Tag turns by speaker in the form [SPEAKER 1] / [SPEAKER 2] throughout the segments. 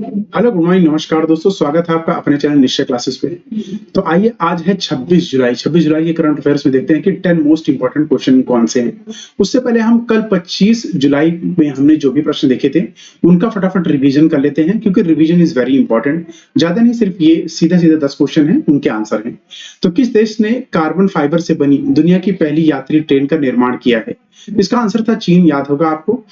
[SPEAKER 1] Hello, good morning, नमस्कार दोस्तों। स्वागत है आपका अपने चैनल निश्चय क्लासेस पे। तो आइए, आज है 26 जुलाई के करंट अफेयर्स में देखते हैं कि 10 मोस्ट इंपोर्टेंट क्वेश्चन कौन से हैं। उससे पहले हम कल 25 जुलाई में हमने जो भी प्रश्न देखे थे उनका फटाफट रिवीजन कर लेते हैं, क्योंकि रिवीजन इज वेरी इंपॉर्टेंट। ज्यादा नहीं, सिर्फ ये सीधा सीधा 10 क्वेश्चन हैं, उनके आंसर हैं। तो किस देश ने कार्बन फाइबर से बनी दुनिया की पहली यात्री ट्रेन का निर्माण किया है? इसका आंसर था चीन, याद होगा आपको।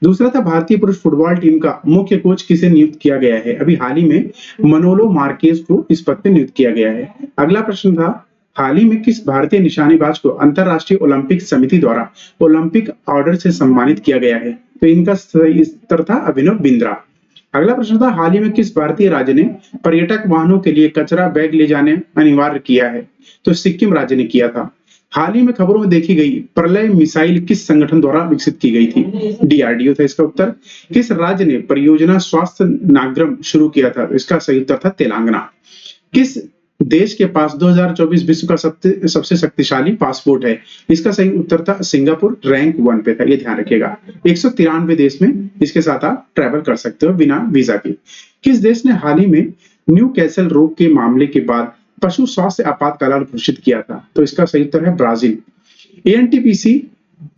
[SPEAKER 1] दूसरा था भारतीय पुरुष फुटबॉल टीम का मुख्य कोच किसे नियुक्त किया गया है? अभी हाल ही में मनोलो मार्केज को इस पद पर नियुक्त किया गया है। अगला प्रश्न था, हाल ही में किस भारतीय निशानेबाज को अंतरराष्ट्रीय ओलंपिक समिति द्वारा ओलंपिक ऑर्डर से सम्मानित किया गया है? तो इनका सही उत्तर था अभिनव बिंद्रा। अगला प्रश्न था, हाल ही में किस भारतीय राज्य ने पर्यटक वाहनों के लिए कचरा बैग ले जाने अनिवार्य किया है? तो सिक्किम राज्य ने किया था। हाल ही में खबरों में देखी गई प्रलय मिसाइल किस संगठन द्वारा विकसित की गई थी? डीआरडीओ था इसका उत्तर। किस राज्य ने परियोजना स्वास्थ्य नागरम शुरू किया था? इसका सही उत्तर था तेलंगाना। किस देश के पास 2024 विश्व का सबसे शक्तिशाली पासपोर्ट है? इसका सही उत्तर था सिंगापुर, रैंक 1 पे था, ये ध्यान रखिएगा। 193 देश में इसके साथ आप ट्रैवल कर सकते हो बिना वीजा के। किस देश ने हाल ही में न्यू कैसल रोग के मामले के बाद पशु स्वास्थ्य आपातकाल घोषित किया था? तो इसका सही उत्तर है ब्राजील। एएनटीपीसी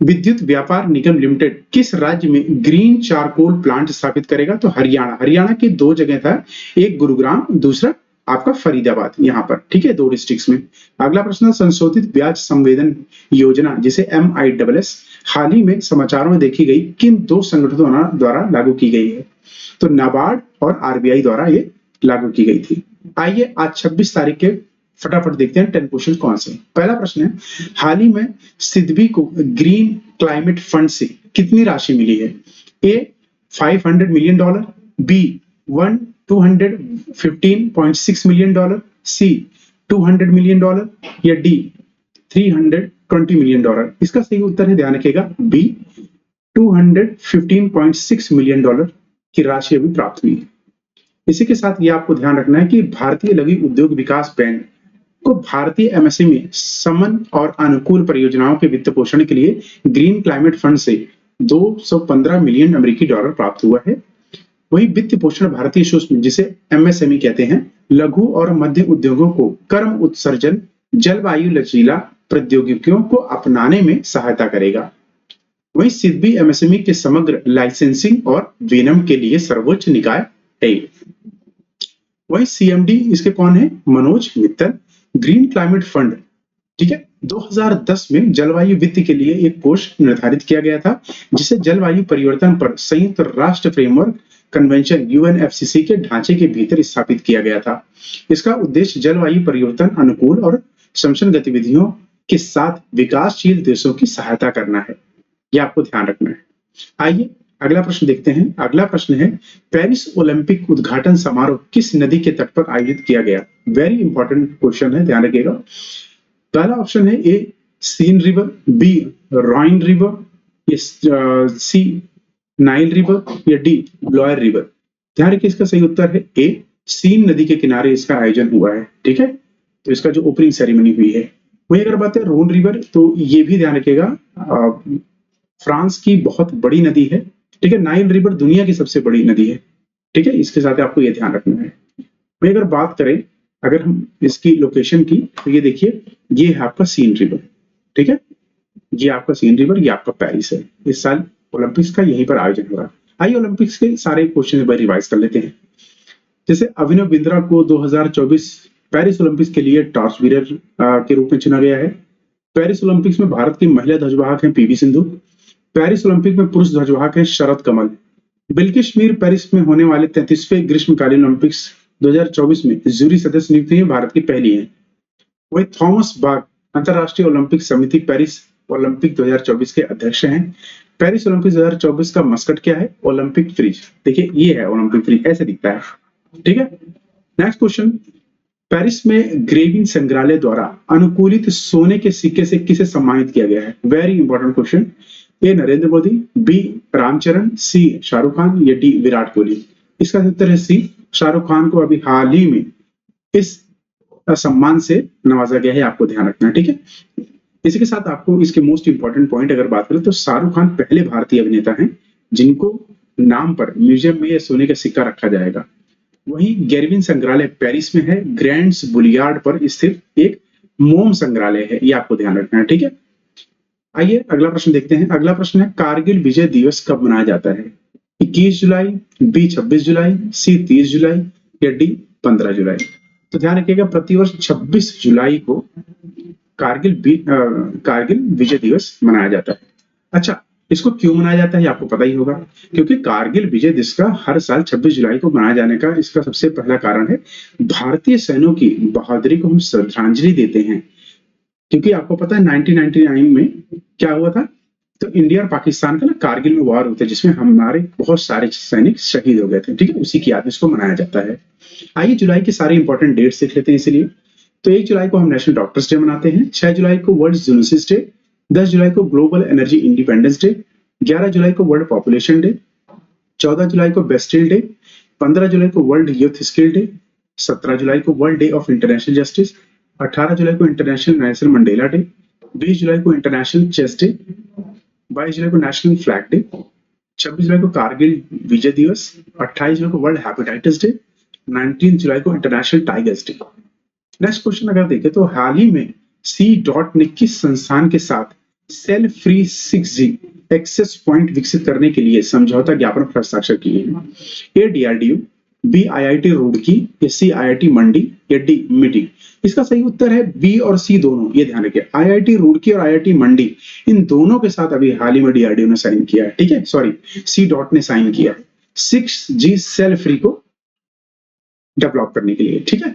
[SPEAKER 1] विद्युत व्यापार निगम लिमिटेड किस राज्य में ग्रीन चारकोल प्लांट स्थापित करेगा? तो हरियाणा की 2 जगह था, एक गुरुग्राम, दूसरा आपका फरीदाबाद, यहाँ पर, ठीक है, 2 डिस्ट्रिक्ट्स में। अगला प्रश्न, संशोधित ब्याज संवेदन योजना जिसे MISS हाल ही में समाचारों में देखी गई किन 2 संगठनों द्वारा लागू की गई है? तो नाबार्ड और आरबीआई द्वारा ये लागू की गई थी। आइए आज 26 तारीख के फटाफट देखते हैं 10 क्वेश्चन कौन से। पहला प्रश्न है, हाल ही में सिडबी को ग्रीन क्लाइमेट फंड से कितनी राशि मिली है? ए $500 मिलियन, बी 215.6 मिलियन डॉलर, सी $200 मिलियन या डी 320 मिलियन डॉलर। इसका सही उत्तर है, ध्यान रखिएगा, बी 215.6 मिलियन डॉलर की राशि अभी प्राप्त हुई है। इसी के साथ ये आपको ध्यान रखना है कि भारतीय लघु उद्योग विकास बैंक को भारतीय एमएसएमई समन और अनुकूल परियोजनाओं के वित्त पोषण के लिए ग्रीन क्लाइमेट फंड से 215 मिलियन अमेरिकी डॉलर प्राप्त हुआ है। वही वित्त पोषण भारतीय सूक्ष्म, जिसे एमएसएमई कहते हैं, लघु और मध्य उद्योगों को कर्म उत्सर्जन जलवायु लचीला प्रौद्योगिकियों को अपनाने में सहायता करेगा। वही सिडबी एमएसएमई के समग्र लाइसेंसिंग और विनियमन के लिए सर्वोच्च निकाय है। वही सीएमडी इसके कौन है? Manoj Mittal. Green climate fund, ठीक है, 2010 में जलवायु वित्त के लिए एक कोष निर्धारित किया गया था, जिसे जलवायु परिवर्तन पर संयुक्त राष्ट्र फ्रेमवर्क कन्वेंशन UNFCCC के ढांचे के भीतर स्थापित किया गया था। इसका उद्देश्य जलवायु परिवर्तन अनुकूल और शमन गतिविधियों के साथ विकासशील देशों की सहायता करना है। यह आपको ध्यान रखना है। आइए अगला प्रश्न देखते हैं। अगला प्रश्न है, पेरिस ओलंपिक उद्घाटन समारोह किस नदी के तट पर आयोजित किया गया? वेरी इंपॉर्टेंट क्वेश्चन है, ध्यान रखिएगा। पहला ऑप्शन है A Seine river, B Rhine river, C Nile river या डी लॉयर रिवर। ध्यान रखिए, इसका सही उत्तर है ए सीन नदी के किनारे इसका आयोजन हुआ है, ठीक है। तो इसका जो ओपनिंग सेरेमनी हुई है। वही अगर बात है रोन रिवर, तो ये भी ध्यान रखिएगा, फ्रांस की बहुत बड़ी नदी है, ठीक है। नाइल रिवर दुनिया की सबसे बड़ी नदी है, ठीक है। इसके साथ आपको ये ध्यान रखना है। वही अगर बात करें अगर हम इसकी लोकेशन की, तो ये देखिए, ये है आपका सीन रिवर, ठीक है। ये आपका सीन रिवर, ये आपका पेरिस है। इस साल ओलंपिक्स का यहीं पर आयोजन हो रहा है। आइए ओलंपिक्स के सारे क्वेश्चन एक बार रिवाइज कर लेते हैं। जैसे अभिनव बिंद्रा को 2024 पेरिस ओलंपिक्स के लिए टॉर्च बीरर के रूप में चुना गया है। पेरिस ओलंपिक्स में भारत की महिला ध्वजवाहक है पीवी सिंधु। पेरिस ओलंपिक में पुरुष ध्वजवाहक है शरद कमल। बिल्किश मीर पेरिस में होने वाले 33वें ग्रीष्मकालीन ओलंपिक्स 2024 में जूरी सदस्य नियुक्त हुई, भारत की पहली है। वही थॉमस बाग अंतरराष्ट्रीय ओलंपिक समिति पेरिस ओलंपिक 2024 के अध्यक्ष हैं। पेरिस ओलंपिक 2024 का मस्कट क्या है? Olympic fridge. देखिए, ये है ओलंपिक फ्रिज, ऐसे दिखता है, ठीक है। नेक्स्ट क्वेश्चन, पेरिस में ग्रेविंग संग्रहालय द्वारा अनुकूलित सोने के सिक्के से किसे सम्मानित किया गया है? Very important question. A Narendra Modi, B Ramcharan, C Shahrukh Khan या डी विराट कोहली। इसका उत्तर है सी, शाहरुख खान को अभी हाल ही में इस सम्मान से नवाजा गया है, आपको ध्यान रखना है, ठीक है। इसी के साथ आपको इसके मोस्ट इंपॉर्टेंट पॉइंट अगर बात करें तो शाहरुख खान पहले भारतीय अभिनेता हैं जिनको नाम पर म्यूजियम में यह सोने का सिक्का रखा जाएगा। वहीं गेरविन संग्रहालय पेरिस में है। ग्रैंड्स बुलियार्ड पर स्थित एक मोम संग्रहालय है, ये आपको ध्यान रखना है, ठीक है। आइए अगला प्रश्न देखते हैं। अगला प्रश्न है, कारगिल विजय दिवस कब मनाया जाता है? 21 जुलाई, बी 26 जुलाई, सी 30 जुलाई या डी 15 जुलाई? तो ध्यान रखिएगा, प्रतिवर्ष 26 जुलाई को कारगिल विजय दिवस मनाया जाता है। अच्छा, इसको क्यों मनाया जाता है आपको पता ही होगा, क्योंकि कारगिल विजय दिवस का हर साल 26 जुलाई को मनाया जाने का इसका सबसे पहला कारण है भारतीय सैनिकों की बहादुरी को हम श्रद्धांजलि देते हैं। क्योंकि आपको पता है 1999 में क्या हुआ था, तो इंडिया और पाकिस्तान का ना कारगिल में वॉर होता है जिसमें हमारे बहुत सारे सैनिक शहीद हो गए थे, ठीक है, उसी की याद में इसको मनाया जाता है। आइए जुलाई के सारे इंपॉर्टेंट डेट्स देख लेते हैं। इसलिए तो 1 जुलाई को हम नेशनल डॉक्टर्स डे मनाते हैं, 6 जुलाई को वर्ल्ड जूनोसिस डे, 10 जुलाई को ग्लोबल एनर्जी इंडिपेंडेंस डे, 11 जुलाई को वर्ल्ड पॉपुलेशन डे, 14 जुलाई को बेस्टिल डे, 15 जुलाई को वर्ल्ड यूथ स्किल डे, 17 जुलाई को world day of international justice, 18 जुलाई को इंटरनेशनल नेल्सन मंडेला डे, 20 जुलाई को इंटरनेशनल चेस डे, 22 जुलाई को नेशनल फ्लैग डे, 26 जुलाई को कारगिल विजय दिवस, 28 जुलाई को वर्ल्ड हेपेटाइटिस डे, 19 जुलाई को international tigers day. Next question अगर देखें तो हाल ही में सी डॉट ने किस संस्थान के साथ cell free 6G access point विकसित करने के लिए समझौता ज्ञापन पर हस्ताक्षर किए हैं? ए डीआरडीओ, बी आईआईटी रुड़की या सी आईआईटी मंडी या डी मिडी? इसका सही उत्तर है बी और सी दोनों। ये ध्यान रखिए, आईआईटी रुड़की और आईआईटी मंडी इन दोनों के साथ अभी हाल ही में डीआरडीओ ने साइन किया है, ठीक है, सॉरी सी डॉट ने साइन किया है 6G सेल फ्री को डेवलप करने के लिए, ठीक है।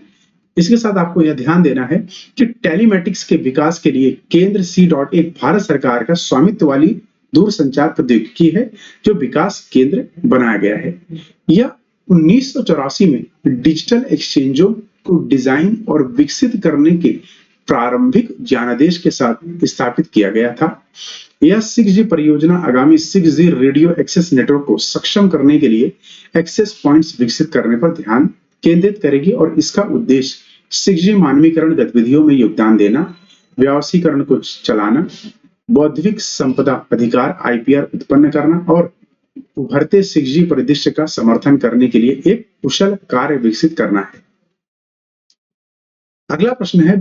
[SPEAKER 1] इसके साथ आपको यह ध्यान देना है कि टेलीमेटिक्स के विकास के लिए केंद्र सी डॉट एक भारत सरकार का स्वामित्व वाली दूरसंचार प्रौद्योगिकी है जो विकास केंद्र बनाया गया है। यह 1984 में डिजिटल एक्सचेंजों को डिजाइन और विकसित करने के प्रारंभिक ज्ञानादेश के साथ स्थापित किया गया था। यह 6G परियोजना आगामी 6G रेडियो एक्सेस नेटवर्क को सक्षम करने के लिए एक्सेस पॉइंट्स विकसित करने पर ध्यान केंद्रित करेगी और इसका उद्देश्य 6G मानवीकरण गतिविधियों में योगदान देना, व्यावसायीकरण को चलाना, बौद्धिक संपदा अधिकार IPR उत्पन्न करना और उभरते 6G परिदृश्य का समर्थन करने के लिए एक कुशल कार्य विकसित करना है। अगला प्रश्न है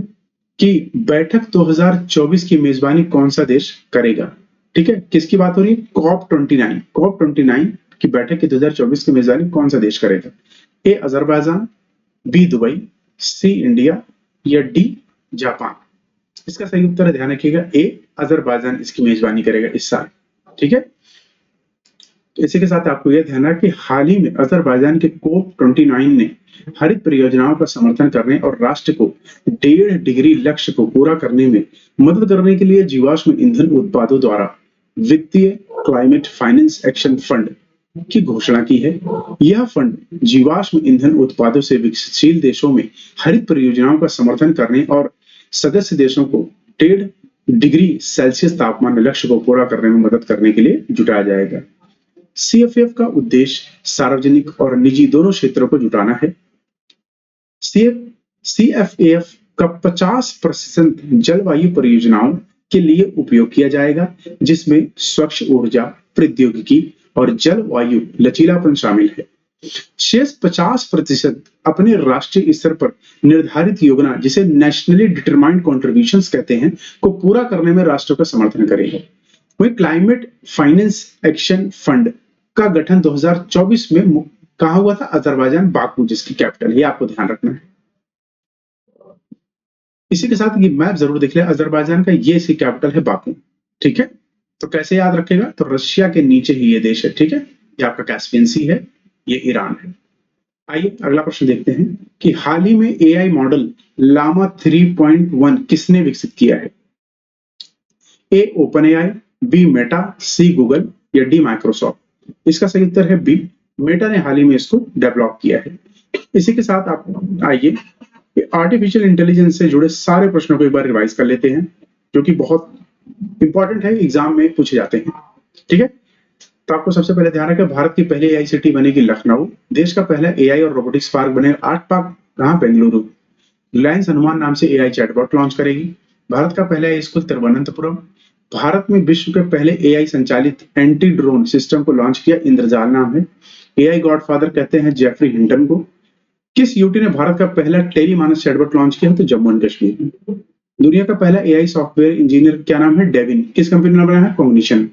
[SPEAKER 1] कि बैठक 2024 की मेजबानी कौन सा देश करेगा? ठीक है, किसकी बात हो रही है? COP29 की बैठक की 2024 की मेजबानी कौन सा देश करेगा? ए अजरबैजान, बी दुबई, सी इंडिया या डी जापान? इसका सही उत्तर ध्यान रखिएगा, ए अजरबैजान इसकी मेजबानी करेगा इस साल, ठीक है। तो इसी के साथ आपको यह ध्यान रखना कि हाल ही में अजरबैजान के COP29 ने हरित परियोजनाओं का समर्थन करने और राष्ट्र को 1.5 डिग्री लक्ष्य को पूरा करने में मदद करने के लिए जीवाश्म ईंधन उत्पादों द्वारा वित्तीय क्लाइमेट फाइनेंस एक्शन फंड की घोषणा की है। यह फंड जीवाश्म ईंधन उत्पादों से विकसनशील देशों में हरित परियोजनाओं का समर्थन करने और सदस्य देशों को 1.5 डिग्री सेल्सियस तापमान लक्ष्य को पूरा करने में मदद करने के लिए जुटाया जाएगा। CFF का उद्देश्य सार्वजनिक और निजी दोनों क्षेत्रों को जुटाना है। CFAF का 50% जलवायु परियोजनाओं के लिए उपयोग किया जाएगा, जिसमें स्वच्छ ऊर्जा, प्रौद्योगिकी और जलवायु लचीलापन शामिल है। शेष 50% अपने राष्ट्रीय स्तर पर निर्धारित योजना, जिसे नेशनली डिटरमाइंड कॉन्ट्रीब्यूशंस कहते हैं, को पूरा करने में राष्ट्र का समर्थन करेगा। वही क्लाइमेट फाइनेंस एक्शन फंड का गठन 2024 में कहा हुआ था? अजरबैजान बाकू, जिसकी कैपिटल है, आपको ध्यान रखना है। इसी के साथ ये मैप जरूर देख ले, अजरबैजान का ये इसकी कैपिटल है बाकू, ठीक है। तो कैसे याद रखेगा? तो रशिया के नीचे ही ये देश है, ठीक है। ये आपका कैस्पियन सी है, ये ईरान है। आइए अगला प्रश्न देखते हैं कि हाल ही में AI मॉडल लामा 3.1 किसने विकसित किया है? ए open AI, B Meta, C Google या डी माइक्रोसॉफ्ट? इसका सही उत्तर है बी, मेटा ने हाल ही में इसको डेवलप किया है। इसी के साथ आप आइए आर्टिफिशियल इंटेलिजेंस से जुड़े सारे प्रश्नों को एक बार रिवाइज कर लेते हैं, जो कि बहुत इंपॉर्टेंट है, एग्जाम में पूछे जाते हैं, ठीक है। तो आपको सबसे पहले ध्यान रखें, भारत की पहली AI सिटी बनेगी लखनऊ, देश का पहला AI और रोबोटिक्स पार्क बनेगा आर्ट पार्क कहाँ? बेंगलुरु। रिलायंस हनुमान नाम से AI चैटबॉट लॉन्च करेगी। भारत का पहला AI स्कूल तिरुवनंतपुरम। भारत में विश्व के पहले एआई संचालित एंटी ड्रोन सिस्टम को लॉन्च किया, इंद्रजाल नाम है। एआई गॉडफादर कहते हैं जेफरी हिंटन को। किस यूटी ने भारत का पहला टेलीमानस चैटबॉट लॉन्च किया? तो जम्मू एंड कश्मीर में। दुनिया का पहला एआई सॉफ्टवेयर इंजीनियर क्या नाम है? डेविन। किस कंपनी ने बनाया है? कॉग्निशन।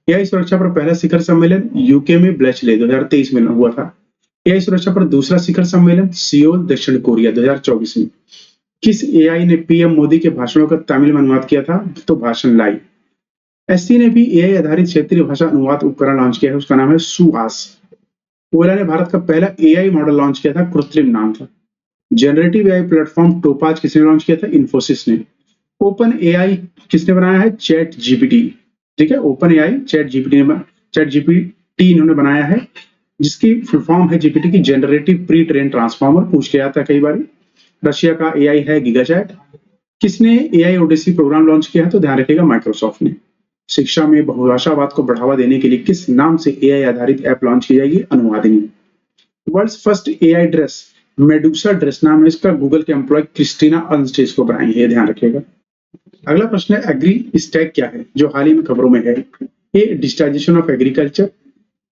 [SPEAKER 1] एआई सुरक्षा पर पहला शिखर सम्मेलन यूके में ब्लेचले 2023 में हुआ था। एआई सुरक्षा पर दूसरा शिखर सम्मेलन सियोल दक्षिण कोरिया 2024 में। किस एआई ने पीएम मोदी के भाषणों का तमिल में अनुवाद किया था? तो भाषण लाई। एससी ने भी एआई आधारित क्षेत्रीय भाषा अनुवाद उपकरण लॉन्च किया है, उसका नाम है सुहास। ओला ने भारत का पहला एआई मॉडल लॉन्च किया था, कृत्रिम नाम था। जनरेटिव एआई प्लेटफॉर्म टोपाज किसने लॉन्च किया था? इन्फोसिस ने। ओपन एआई किसने बनाया है? Chat GPT. ठीक है, ओपन एआई चैट जीपीटी इन्होंने बनाया है, जिसकी फुल फॉर्म है जीपीटी की जनरेटिव प्री ट्रेन ट्रांसफॉर्मर। पूछ के आता है कई बार। रशिया का एआई है गीगाचैट। किसने एआई ओडेसी प्रोग्राम लॉन्च किया है? तो ध्यान रखिएगा माइक्रोसॉफ्ट ने। शिक्षा में बहुभाषावाद को बढ़ावा देने के लिए किस नाम से एआई आधारित ऐप लॉन्च की जाएगी? Anuvadini. World's first AI dress Medusa dress नाम है इसका, गूगल के एम्प्लॉय क्रिस्टीना अर्नस्ट इसको बनाई है, ध्यान रखिएगा। अगला प्रश्न है एग्री स्टैक क्या है, जो हाल ही में खबरों में है? A digitisation of agriculture,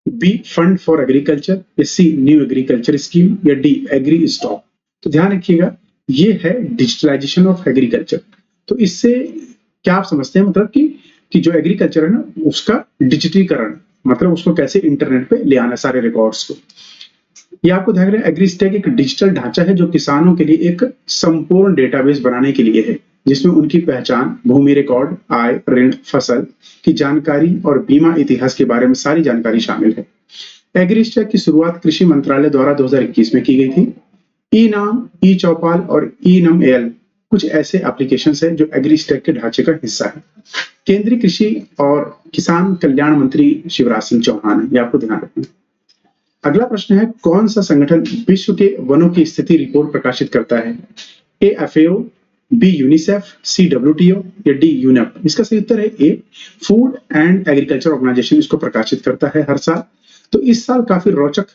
[SPEAKER 1] B fund for agriculture, या सी न्यू एग्रीकल्चर स्कीम, या डी एग्री स्टॉक। तो ध्यान रखिएगा ये है डिजिटलाइजेशन ऑफ एग्रीकल्चर। तो इससे क्या आप समझते हैं, मतलब कि जो एग्रीकल्चर है ना उसका डिजिटीकरण, मतलब उसको कैसे इंटरनेट पे ले आना सारे रिकॉर्ड्स को। ये आपको ध्यान रखना, एग्रीस्टैक एक डिजिटल ढांचा है जो किसानों के लिए एक संपूर्ण डेटाबेस बनाने के लिए है, जिसमें उनकी पहचान, भूमि रिकॉर्ड, आय, ऋण, फसल की जानकारी और बीमा इतिहास के बारे में सारी जानकारी शामिल है। एग्रीस्टैक की शुरुआत कृषि मंत्रालय द्वारा 2021 में की गई थी। ई नाम, ई चौपाल और ई नम एल कुछ ऐसे एप्लीकेशन है जो एग्रीस्टैक के ढांचे का हिस्सा है। केंद्रीय कृषि और किसान कल्याण मंत्री शिवराज सिंह चौहान है, ये आपको ध्यान रखना। अगला प्रश्न है कौन सा संगठन विश्व के वनों की स्थिति रिपोर्ट प्रकाशित करता है? A FAO, B UNICEF, C WTO, या डी यूनेप। इसका सही उत्तर है A food and agriculture organization इसको प्रकाशित करता है हर साल। तो इस साल काफी रोचक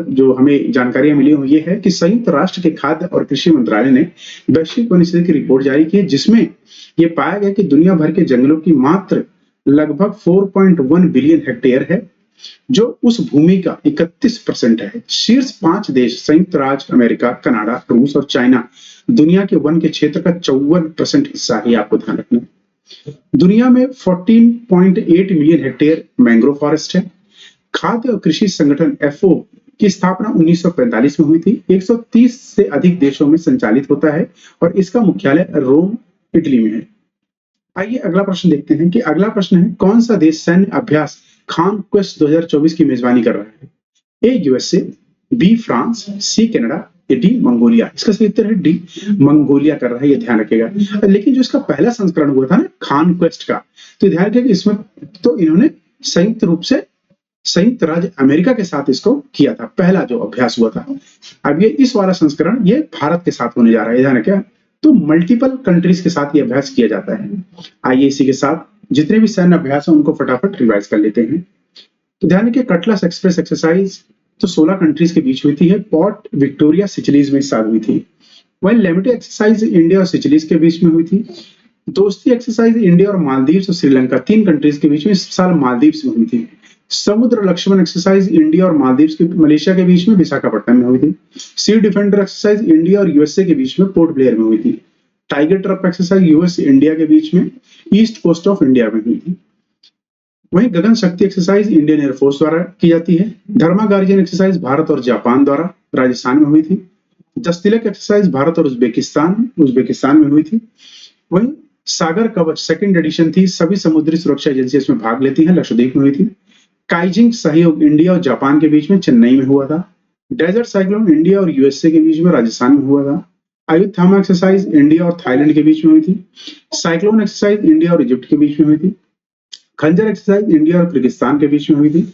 [SPEAKER 1] जो हमें जानकारियां मिली हुई ये है कि संयुक्त राष्ट्र के खाद्य और कृषि मंत्रालय ने वैश्विक वन स्थिति की रिपोर्ट जारी की है, जिसमें ये पाया गया कि दुनिया भर के जंगलों की मात्र लगभग 4.1 बिलियन हेक्टेयर है, जो उस भूमि का 31% है। शीर्ष 5 देश संयुक्त राज्य अमेरिका, कनाडा, रूस और चाइना दुनिया के वन के क्षेत्र का 54% हिस्सा है, आपको ध्यान रखना। दुनिया में 14.8 मिलियन हेक्टेयर मैंग्रोव फॉरेस्ट है। खाद्य और कृषि संगठन एफओ की स्थापना 1945 में हुई थी। 130 से अधिक देशों में संचालित होता है और इसका मुख्यालय रोम, इटली में है। आइए अगला प्रश्न देखते हैं कि अगला प्रश्न है कौन सा देश सैन्य अभ्यास कॉन्क्वेस्ट 2024 की मेजबानी कर रहा है? A USA, B France, C Canada, या डी मंगोलिया। इसका सही उत्तर है डी मंगोलिया कर रहा है, ये ध्यान रखिएगा। लेकिन जो इसका पहला संस्करण हुआ था ना कॉन्क्वेस्ट का, तो ध्यान रखिएगा इसमें तो इन्होंने संयुक्त रूप से संयुक्त राज्य अमेरिका के साथ इसको किया था, पहला जो अभ्यास हुआ था। अब ये इस वाला संस्करण ये भारत के साथ होने जा रहा है, ध्यान रखिएगा। तो मल्टीपल कंट्रीज के साथ ये अभ्यास किया जाता है। आइए इसी के साथ जितने भी सैन्य अभ्यास हैं उनको फटाफट रिवाइज कर लेते हैं। तो ध्यान रखिए कटलास एक्सप्रेस एक्सरसाइज तो 16 कंट्रीज के बीच हुई थी, पोर्ट विक्टोरिया सिचिलीज में इस साल हुई थी। वहीं लेमिटी एक्सरसाइज इंडिया और सिचिलीज के बीच में हुई थी। दोस्ती एक्सरसाइज इंडिया और मालदीव और श्रीलंका 3 कंट्रीज के बीच में इस साल मालदीव में हुई थी। समुद्र लक्ष्मण एक्सरसाइज इंडिया और मालदीव के मलेशिया के बीच में विशाखापट्टनम में हुई थी। सी डिफेंडर एक्सरसाइज इंडिया और यूएसए के बीच में पोर्ट ब्लेयर में हुई थी। Tiger triumph exercise US India के बीच में ईस्ट कोस्ट ऑफ इंडिया में हुई थी। वहीं गगन शक्ति एक्सरसाइज इंडियन एयरफोर्स द्वारा की जाती है। धर्मा गार्जियन एक्सरसाइज भारत और जापान द्वारा राजस्थान में हुई थी। दस्ततिलक एक्सरसाइज भारत और उज्बेकिस्तान में हुई थी। वहीं सागर कवच सेकंड एडिशन थी, सभी समुद्री सुरक्षा एजेंसी इसमें भाग लेती हैं, लक्षद्वीप में हुई थी। काइजिंग सहयोग इंडिया और जापान के बीच में चेन्नई में हुआ था। डेजर्ट साइक्लोन इंडिया और यूएसए के बीच में राजस्थान में हुआ था। अयुथामा एक्सरसाइज इंडिया और थाईलैंड के बीच में हुई थी। साइक्लोन एक्सरसाइज इंडिया और इजिप्ट के बीच में हुई थी। खंजर एक्सरसाइज इंडिया और किर्गिस्तान के बीच में हुई थी।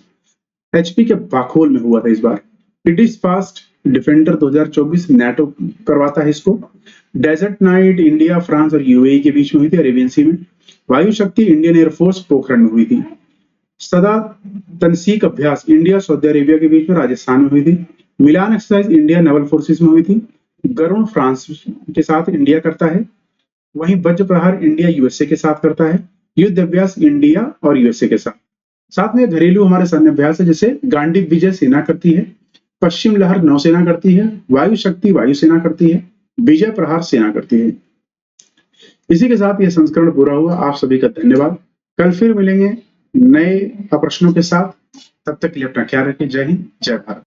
[SPEAKER 1] एचपी के बाखोल में हुआ था इस बार। It is fast defender 2024 NATO करवाता है इसको। डेजर्ट नाइट इंडिया, फ्रांस और यूएई के बीच में हुई थी अरेबियन सी में। वायु शक्ति इंडियन एयरफोर्स पोखरण में हुई थी। सदा तनसीक अभ्यास इंडिया सऊदी अरेबिया के बीच में राजस्थान में हुई थी। मिलान एक्सरसाइज इंडिया नेवल फोर्सेस में हुई थी। गरुण फ्रांस के साथ इंडिया करता है। वहीं वज्र प्रहार इंडिया यूएसए के साथ करता है। युद्ध अभ्यास इंडिया और यूएसए के साथ में घरेलू हमारे सैन्य अभ्यास है, जैसे गांडीव विजय सेना करती है, पश्चिम लहर नौसेना करती है, वायु शक्ति वायुसेना करती है, विजय प्रहार सेना करती है। इसी के साथ यह संस्करण पूरा हुआ। आप सभी का धन्यवाद। कल फिर मिलेंगे नए प्रश्नों के साथ। तब तक के लिए अपना ख्याल रखें। जय हिंद, जय भारत।